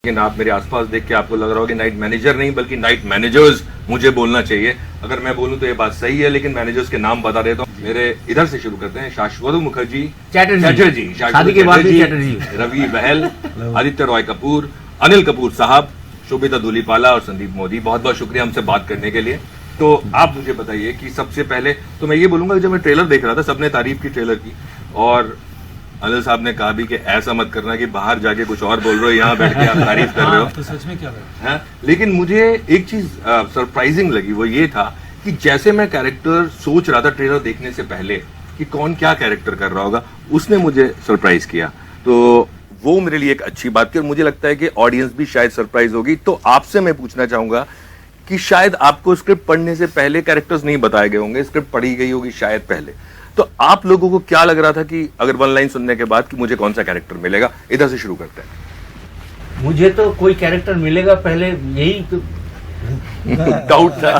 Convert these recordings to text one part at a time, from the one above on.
लेकिन आप मेरे आसपास देख के आपको लग रहा होगा कि नाइट मैनेजर नहीं बल्कि नाइट मैनेजर्स मुझे बोलना चाहिए। अगर मैं बोलूं तो ये बात सही है, लेकिन मैनेजर्स के नाम बता देता हूं। मेरे इधर से शुरू करते हैं। शाश्वत मुखर्जी चैटर्जी, शादी के बाद भी चैटर्जी, रवि बहल, आदित्य रॉय कपूर, अनिल कपूर साहब, शोभिता धूलीपाला और संदीप मोदी, बहुत बहुत शुक्रिया हमसे बात करने के लिए। तो आप मुझे बताइए कि सबसे पहले तो मैं ये बोलूंगा कि जब मैं ट्रेलर देख रहा था सबने तारीफ की ट्रेलर की, और अनिल साहब ने कहा भी कि ऐसा मत करना कि बाहर जाके कुछ और बोल रहे हो, यहाँ बैठ के आप तारीफ कर रहे हो। तो सच में क्या है? लेकिन मुझे एक चीज सरप्राइजिंग लगी, वो ये था कि जैसे मैं कैरेक्टर सोच रहा था ट्रेलर देखने से पहले कि कौन क्या कैरेक्टर कर रहा होगा, उसने मुझे सरप्राइज किया। तो वो मेरे लिए एक अच्छी बात थी और मुझे लगता है कि ऑडियंस भी शायद सरप्राइज होगी। तो आपसे मैं पूछना चाहूंगा कि शायद आपको स्क्रिप्ट पढ़ने से पहले कैरेक्टर्स नहीं बताए गए होंगे, स्क्रिप्ट पढ़ी गई होगी शायद पहले, तो आप लोगों को क्या लग रहा था कि अगर वन लाइन सुनने के बाद कि मुझे कौन सा कैरेक्टर मिलेगा? इधर से शुरू करते हैं। मुझे तो कोई कैरेक्टर मिलेगा पहले यही तो डाउट था।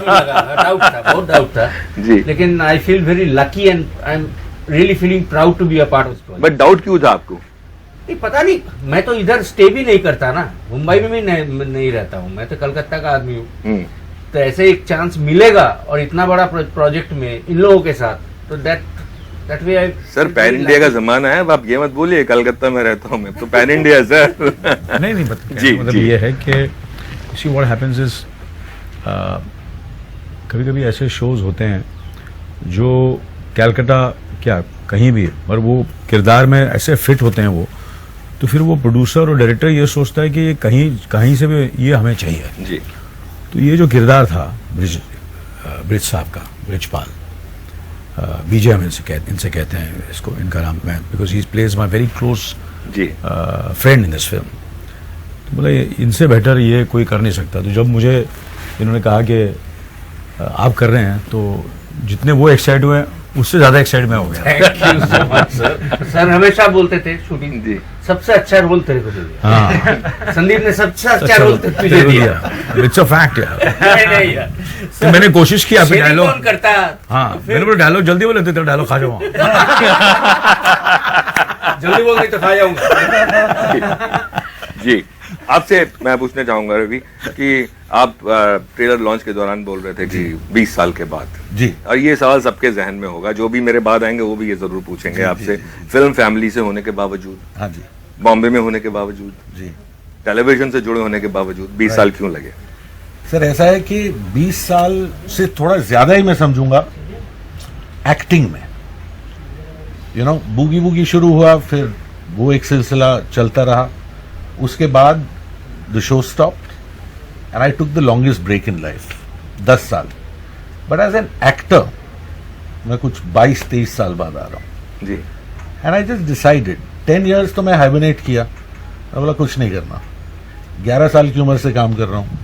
बहुत डाउट था जी। लेकिन I feel very lucky and I am really feeling proud to be a part of this project. But doubt क्यों था आपको? नहीं पता नहीं, मैं तो इधर स्टे भी नहीं करता ना, मुंबई में भी नहीं रहता हूँ, मैं तो कलकत्ता का आदमी हूँ। तो ऐसे एक चांस मिलेगा और इतना बड़ा प्रोजेक्ट में इन लोगों के साथ, तो that way I. Sir pan India का जमाना है, अब आप ये मत बोलिए कलकत्ता में रहता हूँ मैं, तो पैन इंडिया सर। नहीं जी, मतलब जी। ये है कि सी व्हाट हैपेंस इज कभी कभी ऐसे शोज होते हैं जो कलकत्ता क्या कहीं भी, पर वो किरदार में ऐसे फिट होते हैं वो, तो फिर वो प्रोड्यूसर और डायरेक्टर ये सोचता है कि ये कहीं से भी ये हमें चाहिए। जी। तो ये जो किरदार था ब्रिज साहब का, ब्रिजपाल, बीजे हम इनसे कहते हैं इसको, इनका नाम मैं, because he plays my very close जी। Friend in this film. तो बोले इनसे बेटर ये कोई कर नहीं सकता। तो जब मुझे इन्होंने कहा कि आप कर रहे हैं, तो जितने वो एक्साइट हुए उससे ज्यादा एक्साइट मैं हो गया। Thank you so much sir. Sir हमेशा बोलते थे शूटिंग जी। सबसे अच्छा रोल तेरे को दे दिया। हाँ, संदीप ने सबसे अच्छा रोल तुझे दिया। इट्स अ फैक्ट यार। नहीं यार, तो मैंने कोशिश की आपके शेयरिंग डायलॉग, कौन करता? हाँ फिर- मैंने बोला डायलॉग जल्दी बोले, तेरा डायलॉग खा जाऊँ। जल्दी बोल नहीं तो खा जाऊंगा। जी। आपसे मैं पूछना चाहूंगा रवि कि आप ट्रेलर लॉन्च के दौरान बोल रहे थे कि 20 साल के बाद, जी, और ये सवाल सबके जहन में होगा, जो भी मेरे बाद आएंगे वो भी ये जरूर पूछेंगे आपसे। फिल्म फैमिली से होने के बावजूद, हाँ जी, बॉम्बे में होने के बावजूद, जी टेलीविजन से जुड़े होने के बावजूद 20 साल क्यों लगे? सर ऐसा है कि 20 साल से थोड़ा ज्यादा ही मैं समझूंगा एक्टिंग में। बूगी वूगी शुरू हुआ, फिर वो एक सिलसिला चलता रहा, उसके बाद the show stopped and I took the longest break in life, 10 साल। बट एज एन एक्टर मैं कुछ 22-23 साल बाद आ रहा हूँ, जी। And I just decided 10 years तो मैं हाइबरनेट किया, मैं बोला कुछ नहीं करना। 11 साल की उम्र से काम कर रहा हूँ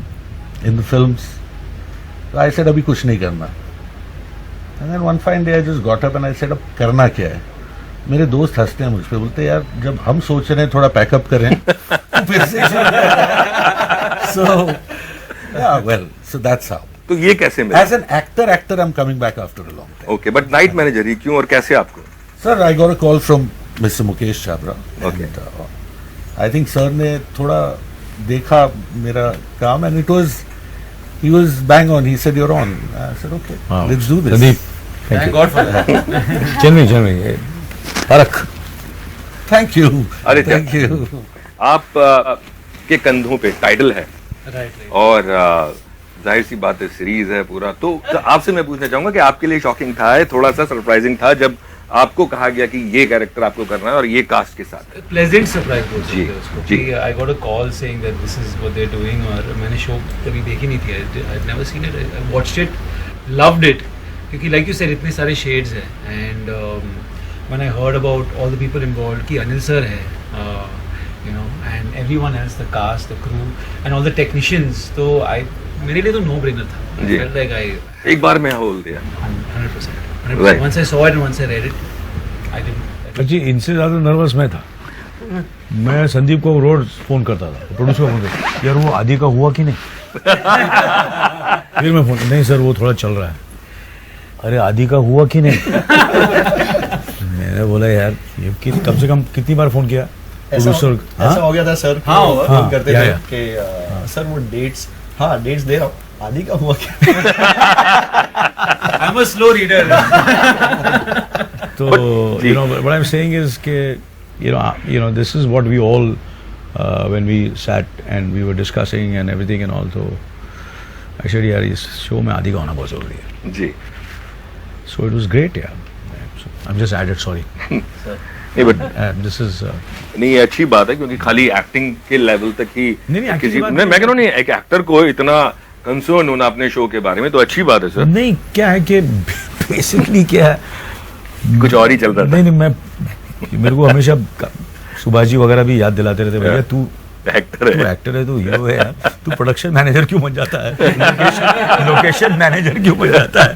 इन द फिल्म्स, तो आई सेड अभी कुछ नहीं करना। And then one fine day I just got up and I said अब करना क्या है। मेरे दोस्त हंसते हैं मुझ पे, बोलते हैं यार जब हम सोच रहे हैं थोड़ा पैकअप करें तो फिर से सो दैट्स हाउ। तो ये कैसे मिला? As an actor I am coming back after a long time. Okay, but night manager ही क्यों और कैसे आपको? Sir I got a call from mister Mukesh Chhabra. Okay. I think sir ने थोड़ा देखा मेरा काम and he was bang on. He said you're on. I said okay, let's do this. Sandeep, Thank God for that. चलनी फर्क। Thank you. अरे Thank you. आप के कंधों पे टाइटल है और जाहिर सी बात है सीरीज है पूरा, तो आपसे मैं पूछना चाहूंगा कि आपके लिए शॉकिंग था, थोड़ा सा सरप्राइजिंग था जब आपको कहा गया कि ये कैरेक्टर आपको करना है और ये कास्ट के साथ? प्लेजेंट सरप्राइज बोल जी, सकते हैं उसको जी। कि I got a call saying that this is what they are doing, और मैंने शो कभी देखी नहीं थी, I never seen it, I watched it, loved it, क्योंकि लाइक यू सेड इतने सारे शेड्स हैं, and when I heard about all the people involved कि अनिल सर है, and everyone else, the cast, the crew and all the technicians, तो मेरे लिए तो नो ब्रेनर था। जी। लाइक आई एक बार में बोल दिया। 100%, Right. once I saw it and once I read it, I didn't जी, इनसे ज्यादा नर्वस मैं था। मैं संदीप को रोज फोन करता था, प्रोड्यूसर को फोन करता, यार वो आदि का हुआ कि नहीं। फिर मैं फोन, नहीं सर वो थोड़ा चल रहा है। अरे आदि का हुआ कि नहीं। मैंने बोला यार ये कम से कम कितनी बार फोन किया? प्रोड्यूसर ऐसा हो गया था सर, हाँ, फोन हाँ, करते या, थे या। कि सर वो डेट्स, हाँ डेट्स दे रहा हूँ, आदि का हुआ क्या? I'm a slow reader. So, you know, what I'm saying is that, you know, this is what we all, when we sat and we were discussing and everything and all, so I said, यार इस show में आदि का होना बहुत जरूरी है. जी. So it was great, yeah. So, I'm just added, sorry. नहीं बट This is नहीं, ये अच्छी बात है क्योंकि खाली एक्टिंग के लेवल तक ही नहीं, acting किसी की बात मैं कह रहा हूँ नहीं, एक एक्टर को इतना कंसर्न होना अपने शो के बारे में तो अच्छी बात है सर. नहीं, क्या है कि बेसिकली क्या है, कुछ और ही चल रहा था. नहीं मैं मेरे को हमेशा सुभाष जी वगैरह भी याद दिलाते रहते, भैया तू एक्टर है. एक्टर है, तू हीरो है यार, तू प्रोडक्शन मैनेजर क्यों बन जाता है, लोकेशन मैनेजर क्यों बन जाता है.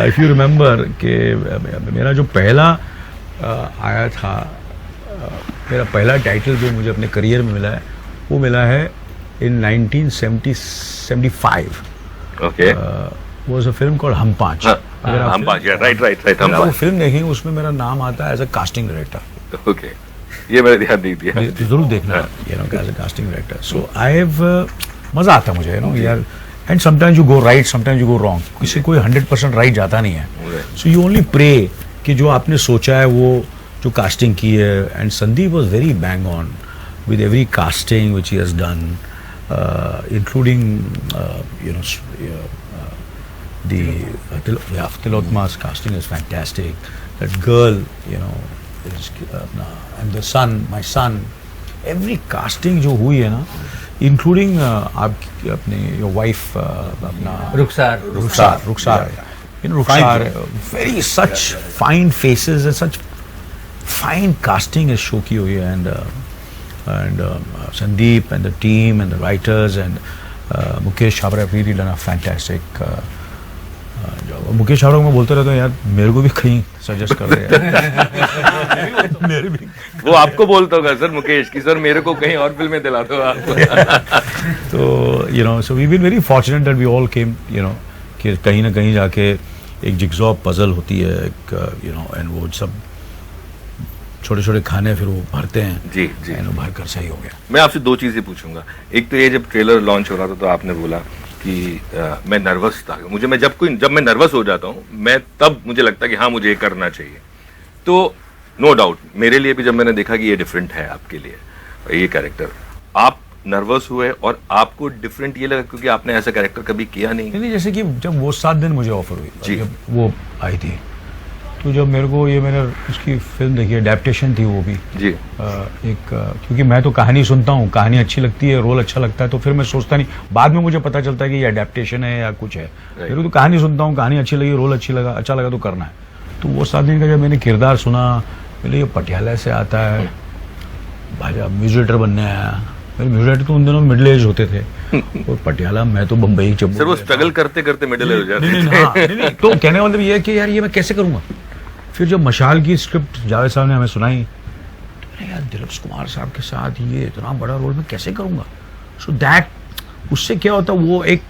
इफ यू रिमेम्बर कि मेरा जो पहला आया था, मेरा पहला टाइटल जो मुझे अपने करियर में मिला है वो मिला है इन 1975. Okay. Was a film called हम पांच. अगर आप हम पांच, राइट अगर हम आप वो पांच. फिल्म देखेंगे उसमें मेरा नाम आता है as a casting director. Okay, ये मैंने ध्यान नहीं दिया. तो जरूर देखना, you know, as a casting director. So I have मजा आता है मुझे, यू नो यार. And sometimes you go right, sometimes you go wrong. किसी कोई 100% राइट जाता नहीं है. सो यू ओनली प्रे कि जो आपने सोचा है वो जो कास्टिंग की है. And Sandeep was very bang on with every casting which he has done, including you know Tilotma's casting is fantastic. That girl, you know, is and the son, my son, every casting जो हुई है ना, including आपकी अपने your wife, अपना रुखसार you know, Rukhsar, very such fine faces and such fine casting is show की हुई है. And Sandeep and the team and the writers and Mukesh Chhabra have really done a fantastic job. Mukesh Chhabra को मैं बोलते रहता हूँ यार मेरे को भी कहीं सजेस्ट कर रहे हैं. मेरे भी वो आपको बोलता होगा सर मुकेश कि सर मेरे को कहीं और फिल्में दिला दो आप. तो you know, so we been very fortunate that we all came, you know, कि कहीं ना कहीं जाके एक जिग्सॉ पजल होती है, एक यू नो, एंड वो सब छोटे छोटे खाने फिर वो भरते हैं. जी जी. एंड वो भर कर सही हो गया. मैं आपसे दो चीजें पूछूंगा. एक तो ये जब ट्रेलर लॉन्च हो रहा था तो आपने बोला कि मैं नर्वस था. जब मैं नर्वस हो जाता हूँ मैं तब मुझे लगता है कि हाँ मुझे ये करना चाहिए. तो नो डाउट मेरे लिए भी जब मैंने देखा कि ये डिफरेंट है आपके लिए ये कैरेक्टर, आप नर्वस हुए और आपको डिफरेंट ये लगा क्योंकि आपने ऐसा कैरेक्टर कभी किया नहीं. नहीं, जैसे कि जब वो 7 दिन मुझे ऑफर हुई, जी. जब वो आई थी तो जब मेरे को ये मैंने उसकी फिल्म देखी, अडेप्टेशन थी वो भी जी. क्योंकि मैं तो कहानी सुनता हूँ, कहानी अच्छी लगती है, रोल अच्छा लगता है, तो फिर मैं सोचता नहीं, बाद में मुझे पता चलता है कि ये अडेप्टेशन है या कुछ है. मेरे को तो कहानी सुनता हूँ, कहानी अच्छी लगी, रोल अच्छा लगा तो करना है. तो वो 7 दिन का जब मैंने किरदार सुना, मेरे ये पटियाला से आता है, भाई म्यूजिक डायरेक्टर बनने आया. मेरे म्यूजिक डायरेक्टर तो उन दिनों मिडिल एज होते थे और पटियाला, मैं तो बम्बई चबू. सर वो स्ट्रगल करते करते मिडिल हो जाते नहीं, तो कहने का मतलब ये है कि यार ये मैं कैसे करूँगा. फिर जब मशाल की स्क्रिप्ट जावेद साहब ने हमें सुनाई, तो यार दिलीप कुमार साहब के साथ ये इतना बड़ा रोल मैं कैसे करूँगा. सो दैट, उससे क्या होता, वो एक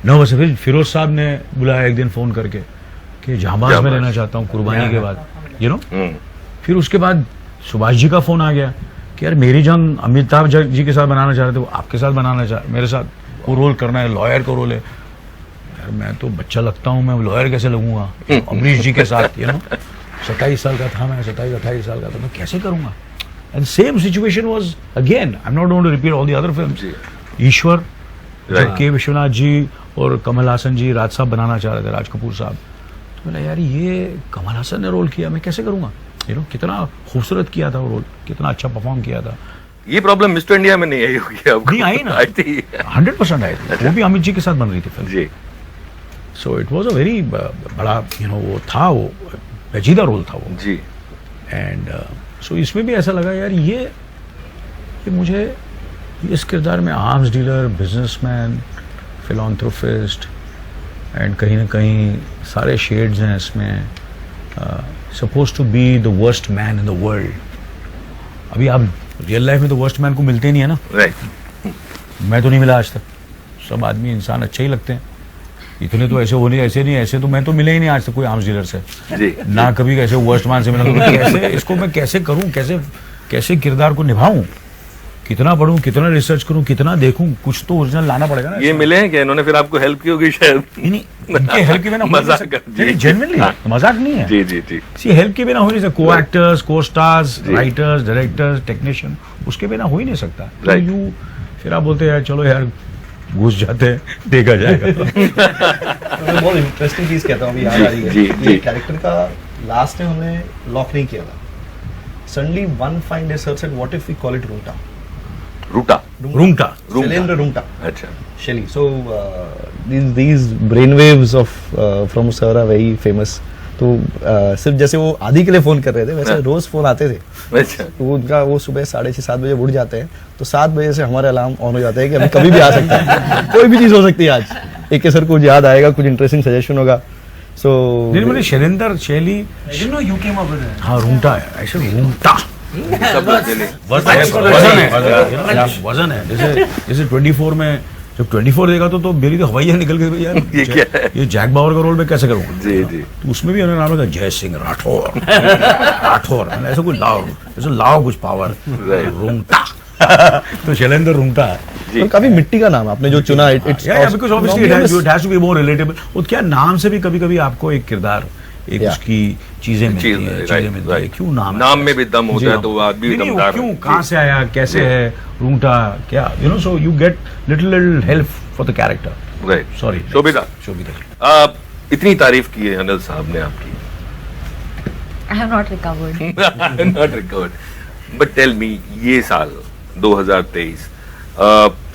नर्वस. फिर फिरोज साहब ने बुलाया एक दिन फ़ोन करके कि जहांबाज में रहना चाहता हूँ कुर्बानी के बाद, यू नो. फिर उसके बाद सुभाष जी का फ़ोन आ गया कि यार मेरी जान अमिताभ जी के साथ बनाना चाह रहे थे, वो आपके साथ बनाना चाह, मेरे साथ वो रोल करना है, लॉयर का रोल है. यार मैं तो बच्चा लगता हूँ, मैं लॉयर कैसे लगूंगा अमरीश जी के साथ, यू नो. 27 साल का था मैं, 27-28 साल का था, मैं कैसे करूंगा. And same situation was again. I am not going to repeat all the other films. Eeshwar, जब के विश्वनाथ जी और कमल हासन जी राज साहब बनाना चाह रहे थे, राज कपूर साहब, तो बोला यार ये कमल हासन ने रोल किया, मैं कैसे करूंगा. यू नो, कितना खूबसूरत किया था वो रोल, कितना अच्छा परफॉर्म किया था. ये प्रॉब्लम मिस्टर इंडिया में नहीं आई होगी आपको. नहीं आई ना, आई थी 100% आई थी. वो भी अमित जी के साथ बन रही थी फिल्म. जी. So it was a very बड़ा, यू नो, वो था, वो पेचीदा रोल था वो. जी. एंड सो इसमें भी ऐसा लगा यार ये मुझे इस किरदार में arms dealer, businessman, philanthropist and कहीं ना कहीं सारे शेड्स हैं इसमें. Suppose to be the worst man in the world. अभी आप रियल लाइफ में तो वर्स्ट मैन को मिलते ही नहीं है ना. राइट. मैं तो नहीं मिला आज तक. सब आदमी इंसान अच्छे ही लगते हैं, इतने तो ऐसे होने, ऐसे नहीं, ऐसे तो मैं तो मिले ही नहीं आज तक कोई आर्म्स डीलर से जी. ना कभी कैसे वर्स्ट मैन से मिला. तो कैसे इसको मैं कैसे करूं, कैसे कैसे किरदार को निभाऊं, कितना पढ़ूं, कितना रिसर्च करूं, कितना देखूं, कुछ तो ओरिजिनल लाना पड़ेगा ना। ये मिले हैं क्या इन्होंने फिर आपको हेल्प की होगी शायद? नहीं, इनके हेल्प के बिना मजाक कर, जी। जेन्युइनली मजाक नहीं है जी जी जी सी, हेल्प के बिना हो नहीं सकता। को एक्टर्स, को स्टार्स, राइटर्स, डायरेक्टर्स, टेक्नीशियन, उसके बिना हो ही नहीं सकता। Right. यू फिर आप बोलते हैं यार चलो यार घुस जाते हैं, देखा जाएगा। मैं बहुत इंटरेस्टिंग चीज कहता हूँ, अभी याद आ रही है। जी, जी। ये कैरेक्टर का लास्ट टाइम हमने लॉक नहीं किया था। Suddenly one fine day sir said what if we call it रूंटा। रूटा, रूंटा, शैलेंद्र रूंटा। अच्छा, Shelly. So these brainwaves of from sir are very famous. तो सिर्फ जैसे वो आदि के लिए फोन कर रहे थे, वैसे हाँ। रोज फोन आते थे। अच्छा, तो उनका वो सुबह 6:30-7 बजे उठ जाते हैं, तो 7 बजे से हमारे अलार्म ऑन हो जाता है कि अभी कभी भी आ सकता है, कोई भी चीज हो सकती है आज। एक के सर कुछ याद आएगा, कुछ इंटरेस्टिंग सजेशन होगा। सो नहीं मैंने शैलेंद्र, शैली, I didn't know you came up with it. हाँ रूंटा है, ऐसे रूंटा सब लोग चले। वजन है, वजन है। जैसे 24 में जब 24 देगा तो मेरी तो हवाइयाँ निकल गई यार। ये क्या है? ये जैक बावर का रोल में कैसे करूँगा? जी जी तो उसमें भी उन्होंने नाम रखा जय सिंह राठौर। राठौर मैंने ऐसा कुछ लाओ, ऐसा लाओ कुछ पावर, Right. रूंटा। तो शैलेंद्र रूंटा है। जी। और काफी मिट्टी का नाम आपने जो चुना, it's because obviously it has to be more relatable. और क्या नाम से भी कभी-कभी आपको एक किरदार, एक Yeah. उसकी चीजें मिलती चीज, हैं, right, चीजें मिलती हैं। right. क्यों नाम है? नाम में भी दम होता है तो वो आदमी भी नहीं, दमदार क्यों, है। कहाँ जी। से आया, कैसे है रूंटा, क्या you know, so you get little help for the character. Right, sorry Sobhita, Sobhita इतनी तारीफ की है अनिल साहब ने आपकी। I have not recovered. Not recovered, but tell me, ये साल 2023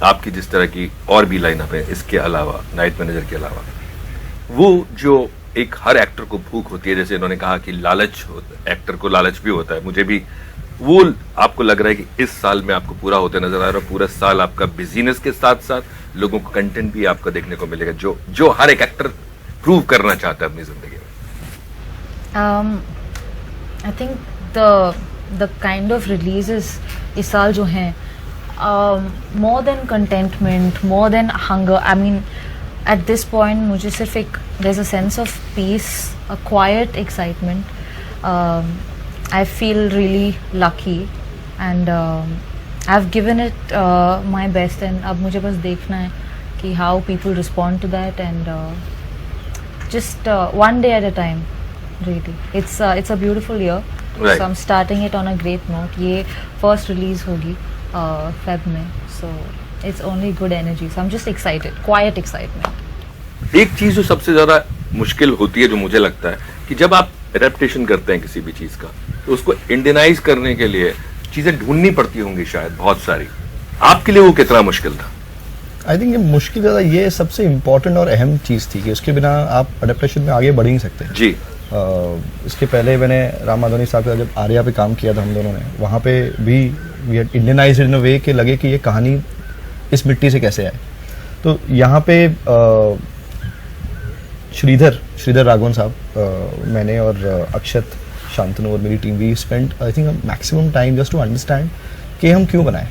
आपकी जिस तरह की और भी लाइनअप है, इसके अलावा नाइट मैनेजर के अलावा, वो जो एक हर एक्टर को भूख होती है, जैसे इन्होंने कहा कि लालच, एक्टर को लालच भी होता है, मुझे भी वो आपको लग रहा है कि इस साल में आपको पूरा होते नजर आ रहा है? पूरा साल आपका बिजीनेस के साथ साथ लोगों को कंटेंट भी आपका देखने को मिलेगा जो हर एक एक्टर प्रूव करना चाहता है अपनी जिंदगी में। I think the kind of releases इस साल जो हैं, more than contentment, more than hunger. I mean, at this point मुझे सिर्फ एक there's a sense of peace, a quiet excitement. I feel really lucky and I've given it my best, and अब मुझे बस देखना है कि how people respond to that, and just one day at a time. Really, it's a beautiful year. Right. So I'm starting it on a great note. ये first release होगी Feb में, so it's only good energy. So I'm just excited, quiet excitement. एक चीज जो सबसे ज्यादा मुश्किल होती है, जो मुझे लगता है कि जब आप एडेप्टेशन करते हैं किसी भी चीज का, तो उसको इंडियनाइज करने के लिए चीजें ढूंढनी पड़ती होंगी शायद बहुत सारी। आपके लिए वो कितना मुश्किल था? आई थिंक ये मुश्किल ज़्यादा, ये सबसे इम्पोर्टेंट और अहम चीज़ थी कि उसके बिना आप अडेप्टेशन में आगे बढ़ ही नहीं सकते। जी, इसके पहले मैंने राम माधवनी साहब का जब आर्या पे काम किया था हम दोनों ने, वहाँ पे भी वी हैड इंडियनाइज्ड इन अ वे कि लगे कि ये कहानी इस मिट्टी से कैसे आए। तो यहाँ पे श्रीधर राघवन साहब, मैंने और अक्षत, शांतनु और मेरी team, we spend I think maximum time just to understand कि हम क्यों बनाए।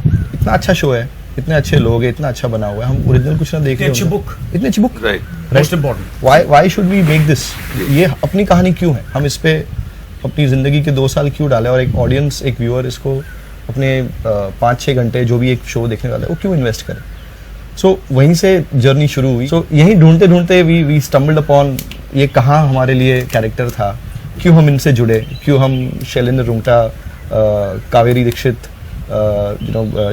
इतना अच्छा शो है, इतने अच्छे लोग हैं, इतना अच्छा बना हुआ है, हम ओरिजिनल कुछ ना देख रहे अच्छी book. इतनी अच्छी book, right, most important. Why should we make this? ये अपनी कहानी क्यों है, हम इस पे अपनी जिंदगी के 2 साल क्यों डालें, और एक ऑडियंस, एक व्यूअर इसको अपने 5-6 घंटे जो भी एक शो देखने वाला है वो क्यों इन्वेस्ट करे। सो वहीं से जर्नी शुरू हुई। सो यहीं ढूंढते ढूंढते वी स्टम्बल्ड अपॉन ये कहाँ हमारे लिए कैरेक्टर था, क्यों हम इनसे जुड़े, क्यों हम शैलेंद्र रूंगटा, कावेरी दीक्षित,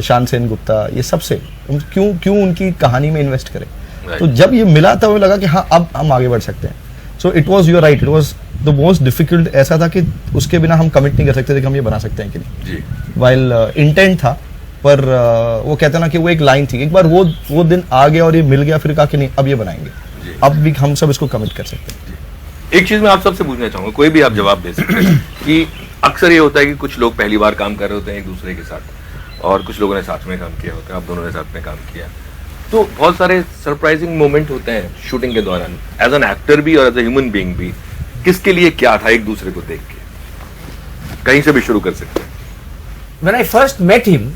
शान सेन गुप्ता, ये सबसे हम क्यों उनकी कहानी में इन्वेस्ट करें। तो जब ये मिला तब हमें लगा कि हाँ अब हम आगे बढ़ सकते हैं। So it was your right, it was the most difficult. ऐसा था कि उसके बिना हम कमिट नहीं कर सकते थे कि हम ये बना सकते हैं कि नहीं। जी, वाइल इंटेंट था, पर वो कहते ना कि वो एक लाइन थी, एक बार वो दिन आ गया और ये मिल गया, फिर कहा कि नहीं अब ये बनाएंगे, अब भी हम सब इसको कमिट कर सकते हैं। एक चीज मैं आप सबसे पूछना चाहूंगा, कोई भी आप जवाब दे सकते हैं कि अक्सर ये होता है कि कुछ लोग पहली बार काम कर रहे होते हैं एक दूसरे के साथ, और कुछ लोगों ने साथ में काम किया होता है, आप दोनों ने साथ में काम किया, तो बहुत सारे सरप्राइजिंग मोमेंट होते हैं शूटिंग के दौरान, एज एन एक्टर भी और एज ए ह्यूमन बीइंग भी। किसके लिए क्या था एक दूसरे को देख के? कहीं से भी शुरू कर सकते हैं। When I first met him,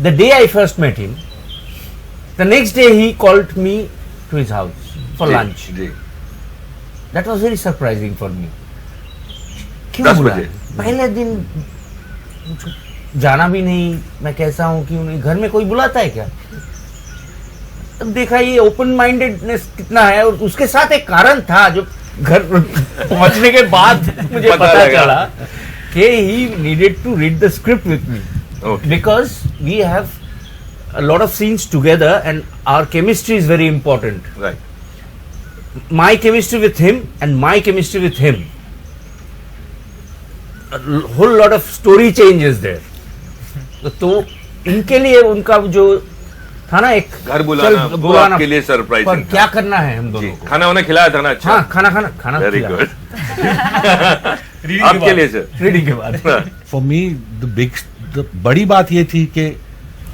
the day I first met him, the next day he called me to his house for ji, lunch. Ji, That was very surprising for me. क्यों 10 बुलाया? बजे? पहले दिन जाना भी नहीं, मैं कैसा हूँ क्यों नहीं, घर में कोई बुलाता है क्या? तब देखा ये ओपन माइंडेडनेस कितना है, और उसके साथ एक कारण था जो घर पहुंचने के बाद मुझे पता चला कि he needed to read the script with me, because we have a lot of scenes together and our chemistry is very important. Right. My chemistry with him and my chemistry with him, a whole lot of story changes there. तो इनके लिए उनका जो था ना एक घर बुलाना, चल, वो आपके लिए surprising पर था। क्या करना है हम जी, दोनों को? खाना वाना खिलाया था ना? अच्छा, हाँ, खाना वेरी खिलाया। गुड। आपके लिए सर? रीडिंग के बाद फॉर मी द बड़ी बात ये थी कि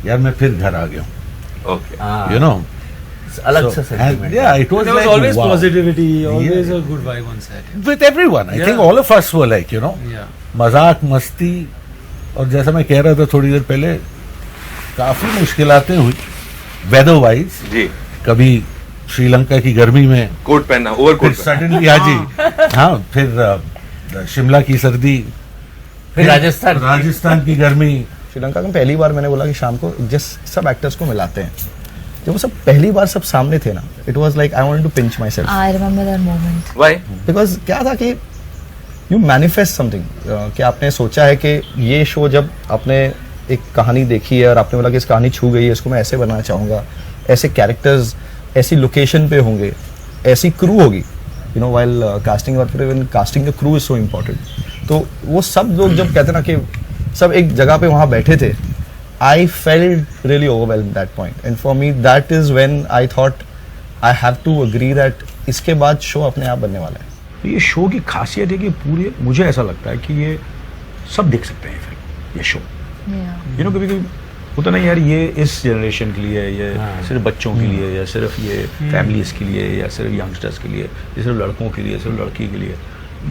यार मैं फिर घर आ गया हूँ, ओके। यू नो, अलग सा sentiment। yeah, it was There was like, always wow. positivity, always Yeah. a good vibe on set. With everyone, I think Yeah. all of us were like, you know, Yeah. मजाक मस्ती, और जैसा मैं कह रहा था थोड़ी देर पहले, काफी मुश्किलातें हुई वेदर वाइज। जी, कभी श्रीलंका की गर्मी में, कोट पहनना, ओवर फिर कोट सडनली हाँ जी, हाँ, फिर शिमला की सर्दी, फिर राजस्थान की गर्मी। श्रीलंका में पहली बार मैंने बोला कि शाम को जिस सब एक्टर्स को मिलाते हैं, जब वो सब पहली बार सब सामने थे ना, it was like I wanted to pinch myself, I remember that moment. Why? Because क्या था कि यू मैनिफेस्ट समथिंग, कि आपने सोचा है कि ये शो जब आपने एक कहानी देखी है और आपने बोला कि इस कहानी छू गई है, इसको मैं ऐसे बनाना चाहूँगा, ऐसे कैरेक्टर्स ऐसी लोकेशन पे होंगे, ऐसी क्रू होगी, यू नो, वाइल कास्टिंग, और फिर casting the crew is so important. तो वो सब लोग जब कहते ना कि सब एक जगह पे वहाँ बैठे थे, I felt really overwhelm that point, and for me that is when I thought I have to agree that इसके बाद शो अपने आप बनने वाला है। तो ये शो की खासियत है कि पूरे, मुझे ऐसा लगता है कि ये सब देख सकते हैं फिल्म, ये शो, Yeah. यू नो, कभी कभी होता नहीं यार ये इस जनरेशन के लिए, ये सिर्फ बच्चों के लिए, या सिर्फ ये फैमिलीज के लिए, या सिर्फ यंगस्टर्स के लिए, या सिर्फ लड़कों के लिए, सिर्फ लड़की के लिए।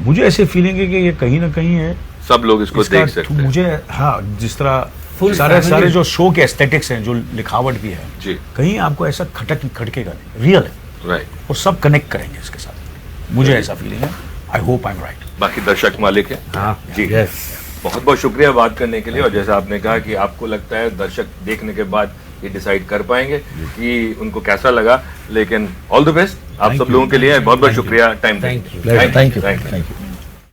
मुझे ऐसे फीलिंग है कि ये कहीं ना कहीं है, सब लोग इसको इसका देख सकते हैं। मुझे, हाँ, जिस तरह Full सारे family। सारे जो शो के एस्थेटिक्स हैं, जो लिखावट भी है, जी, कहीं आपको ऐसा खटकेगा नहीं, रियल है, राइट। और सब कनेक्ट करेंगे इसके साथ, मुझे ऐसा फीलिंग है। I hope I am right. बाकी दर्शक मालिक है। हाँ। जी, यस, बहुत बहुत शुक्रिया बात करने के लिए। और जैसा आपने कहा कि आपको लगता है दर्शक देखने के बाद ये डिसाइड कर पाएंगे कि उनको कैसा लगा, लेकिन ऑल द बेस्ट आप सब लोगों के लिए। बहुत बहुत शुक्रिया time Thank you. Thank you, thank you.